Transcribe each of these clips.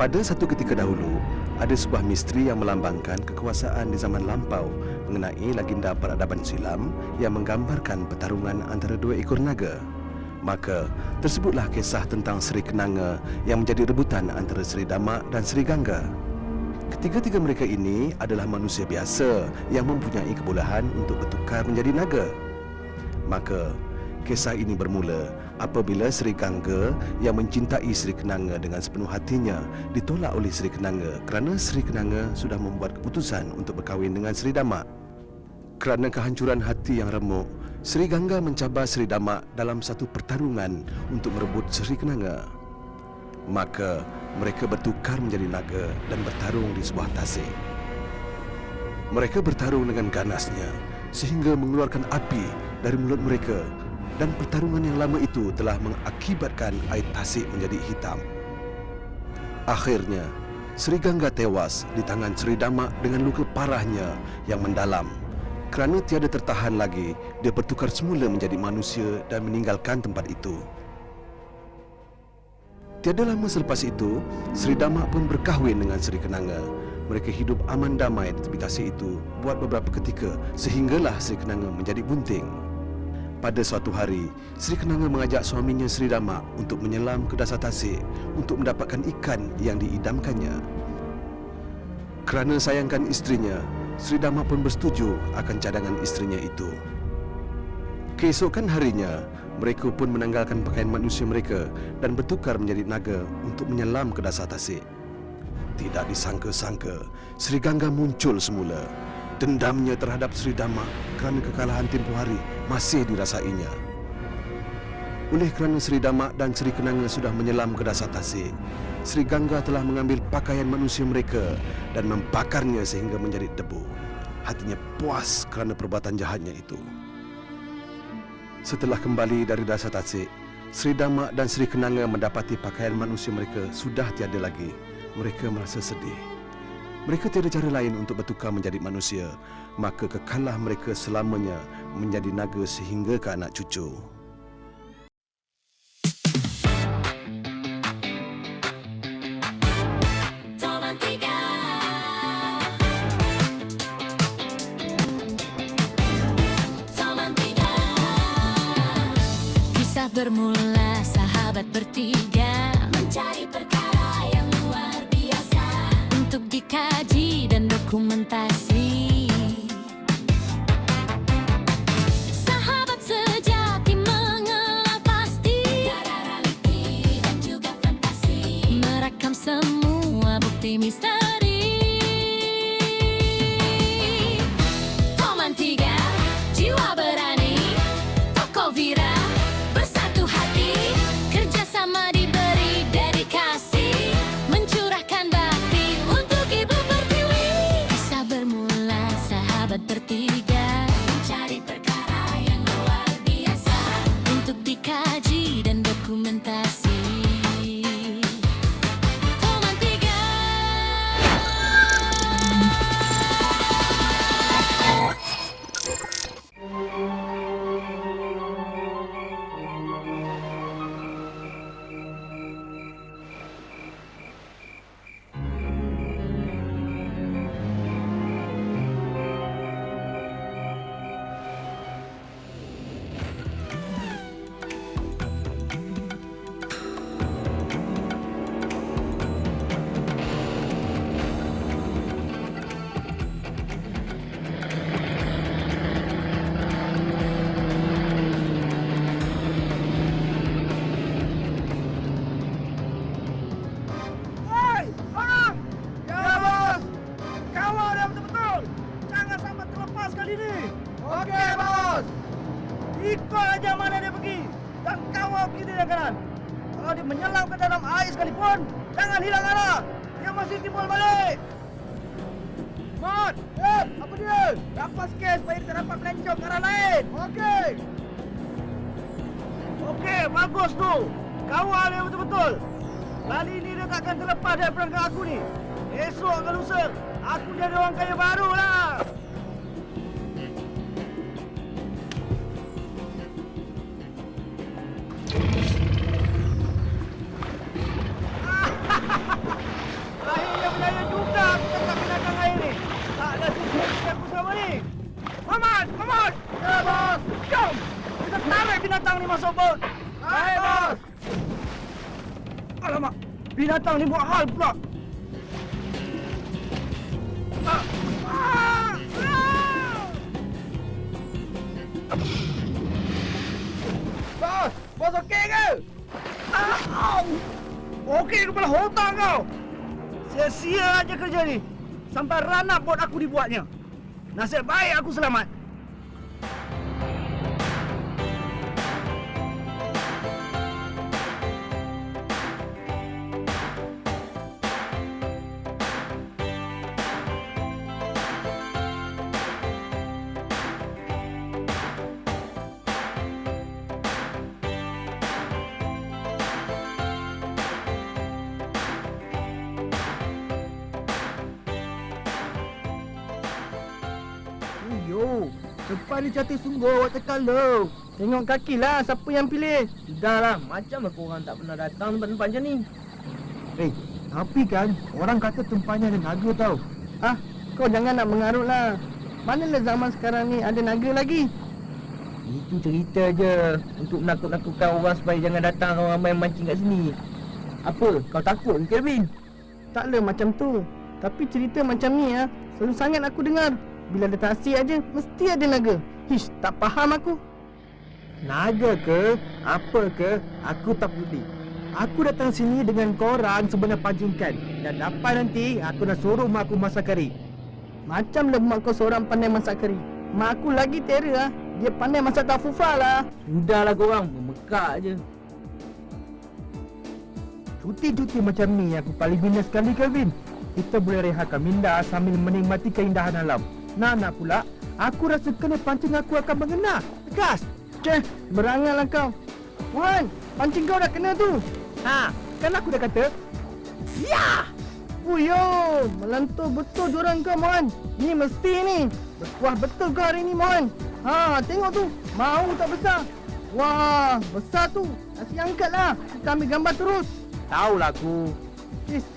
Pada satu ketika dahulu, ada sebuah misteri yang melambangkan kekuasaan di zaman lampau mengenai legenda peradaban silam yang menggambarkan pertarungan antara dua ekor naga. Maka, tersebutlah kisah tentang Sri Kenanga yang menjadi rebutan antara Sri Damak dan Sri Gangga. Ketiga-tiga mereka ini adalah manusia biasa yang mempunyai kebolehan untuk bertukar menjadi naga. Maka, kisah ini bermula apabila Sri Gangga yang mencintai Sri Kenanga dengan sepenuh hatinya ditolak oleh Sri Kenanga kerana Sri Kenanga sudah membuat keputusan untuk berkahwin dengan Sri Damak. Kerana kehancuran hati yang remuk, Sri Gangga mencabar Sri Damak dalam satu pertarungan untuk merebut Sri Kenanga. Maka, mereka bertukar menjadi naga dan bertarung di sebuah tasik. Mereka bertarung dengan ganasnya sehingga mengeluarkan api dari mulut mereka, dan pertarungan yang lama itu telah mengakibatkan air tasik menjadi hitam. Akhirnya, Sri Gangga tewas di tangan Sri Damak dengan luka parahnya yang mendalam. Kerana tiada tertahan lagi, dia bertukar semula menjadi manusia dan meninggalkan tempat itu. Tiada lama selepas itu, Sri Damak pun berkahwin dengan Sri Kenanga. Mereka hidup aman damai di tepi tasik itu buat beberapa ketika sehinggalah Sri Kenanga menjadi bunting. Pada suatu hari, Sri Kenanga mengajak suaminya Sri Damak untuk menyelam ke dasar tasik untuk mendapatkan ikan yang diidamkannya. Kerana sayangkan isterinya, Sri Damak pun bersetuju akan cadangan isterinya itu. Keesokan harinya, mereka pun menanggalkan pakaian manusia mereka dan bertukar menjadi naga untuk menyelam ke dasar tasik. Tidak disangka-sangka, Sri Gangga muncul semula. Dendamnya terhadap Sri Damak kerana kekalahan tempoh hari masih dirasainya. Oleh kerana Sri Damak dan Sri Kenanga sudah menyelam ke dasar tasik, Sri Gangga telah mengambil pakaian manusia mereka dan membakarnya sehingga menjadi debu. Hatinya puas kerana perbuatan jahatnya itu. Setelah kembali dari dasar tasik, Sri Damak dan Sri Kenanga mendapati pakaian manusia mereka sudah tiada lagi. Mereka merasa sedih. Mereka tiada cara lain untuk bertukar menjadi manusia, maka kekallah mereka selamanya menjadi naga sehingga ke anak cucu. Kisah bermula sahabat bertiga mencari perkara yang luar biasa untuk dikaji dan dokumentasi. Sahabat sejati mengenal pasti tiada realiti dan juga fantasi, merekam semua bukti misteri. Toman 3, jiwa berani, Toko Vira, bersatu hati, kerjasama diberi dedikasi, mencurahkan bakti untuk Ibu Pertiwi. Kisah bermula sahabat bertiga mencari perkara yang luar biasa untuk dikaji dan dokumentasi. Toman 3. Hei, orang! Ya, bos! Kawal dia betul-betul! Jangan sampai terlepas kali ini! Okey, bos! Ikut aja mana dia pergi dan kawal kiri dan kanan. Kalau dia menyelam ke dalam air sekalipun, jangan hilang arah. Dia masih timbul balik. Mat! Apa dia? Rapat sikit supaya kita dapat melencong ke arah lain. Okey! Okey, bagus tu. Kawal dia betul-betul. Kali ini dia takkan terlepas dari perangkap aku ni. Esok ke lusa, aku jadi orang kaya baru lah. binatang ni buat hal pula. Ah! Ah! Ah! Bos okey ke? Ah! Okey kepala otak kau. Sia-sia aja kerja ni. Sampai ranap bot aku dibuatnya. Nasib baik aku selamat. Yo, depan ni cantik sungguh awak tekan lo. Tengok kaki lah siapa yang pilih. Sudahlah, macam aku orang tak pernah datang tempat-tempat macam ni. Tapi kan orang kata tempatnya ada naga tau. Ah, kau jangan nak mengarut lah. Manalah zaman sekarang ni ada naga lagi. Itu cerita je untuk menakut-nakutkan orang supaya jangan datang orang ramai mancing kat sini. Apa? Kau takut ke Kelvin? Taklah macam tu. Tapi cerita macam ni selalu sangat aku dengar. Bila ada tasik aja mesti ada naga. Hish, tak faham aku. Naga ke? Apa ke? Aku tak peduli. Aku datang sini dengan korang sebenarnya pancingkan. Dan dapat nanti aku dah suruh mak aku masak kari. Macam mak kau seorang pandai masak kari. Mak aku lagi terror Dia pandai masak tafufa lah. Sudahlah korang, memekak je. Cuti-cuti macam ni aku paling bina sekali Kelvin. Kita boleh rehatkan minda sambil menikmati keindahan alam. Nak pula, aku rasa kena pancing aku akan mengena. Tegas. Ceh, beranganlah kau. Wan, pancing kau dah kena tu. Ha, kan aku dah kata. Ya! Uyo, melantur betul diorang kau, Mohan. Ni mesti ni. Berkuah betul kau hari ni, Mohan. Ha, tengok tu. Mau tak besar. Wah, besar tu. Kasih angkatlah. Kita ambil gambar terus. Tahulah aku.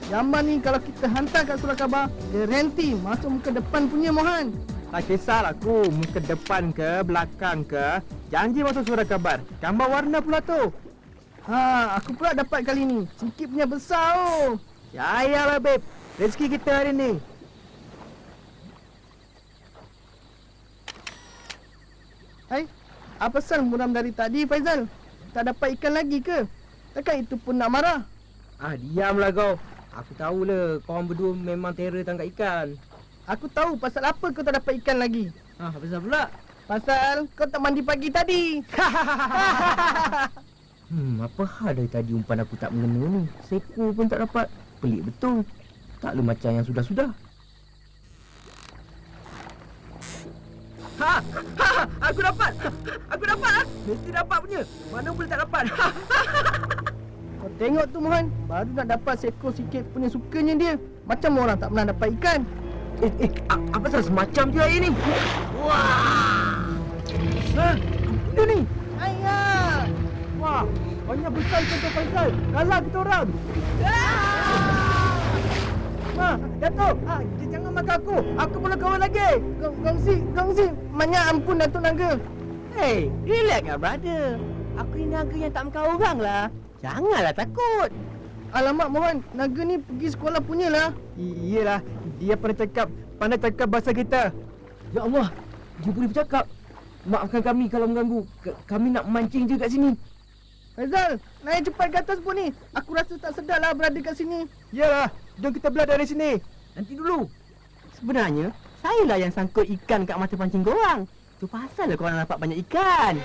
Gambar ni kalau kita hantar kat surat khabar, garanti masuk muka depan punya Mohan. Tak kisahlah aku muka depan ke belakang ke, janji masuk surat khabar. Gambar warna pula tu. Ha, aku pula dapat kali ni. Sikit punya besar oh. Yayalah babe, rezeki kita hari ni. Hai, apa pasal muram dari tadi Faizal? Tak dapat ikan lagi ke? Takkan itu pun nak marah? Diamlah kau. Aku tahulah korang berdua memang terror tangkap ikan. Aku tahu pasal apa kau tak dapat ikan lagi. Pasal pula? Pasal kau tak mandi pagi tadi. Apa hal dari tadi umpan aku tak mengena ni? Seko pun tak dapat. Pelik betul. Taklah macam yang sudah-sudah. Aku dapat. Aku dapat. Mesti dapat punya. Mana boleh tak dapat. Kau tengok tu Mohan, baru nak dapat seekor sikit punya sukanya dia. Macam orang tak pernah dapat ikan. Apa salah semacam je air ni? Wah! Dia ni. Ayah. Wah, banyak besar ikan tu Faizal. Kalah kita orang. Datuk. Jangan makan aku. Aku boleh kawan lagi. Gongsi. Banyak ampun Datuk Naga. Hey, relaxlah brother. Aku ni naga yang tak makan orang lah. Janganlah takut. Alamak Mohan, naga ni pergi sekolah punya lah. Iyalah, dia pandai cakap bahasa kita. Ya Allah, dia boleh bercakap. Maafkan kami kalau mengganggu. Kami nak mancing je kat sini. Faizal, naik cepat ke atas pun ni. Aku rasa tak sedap lah berada kat sini. Yalah, jom kita belah dari sini. Nanti dulu. Sebenarnya, sayalah yang sangkut ikan kat mata pancing korang. Tu pasal lah korang dapat banyak ikan.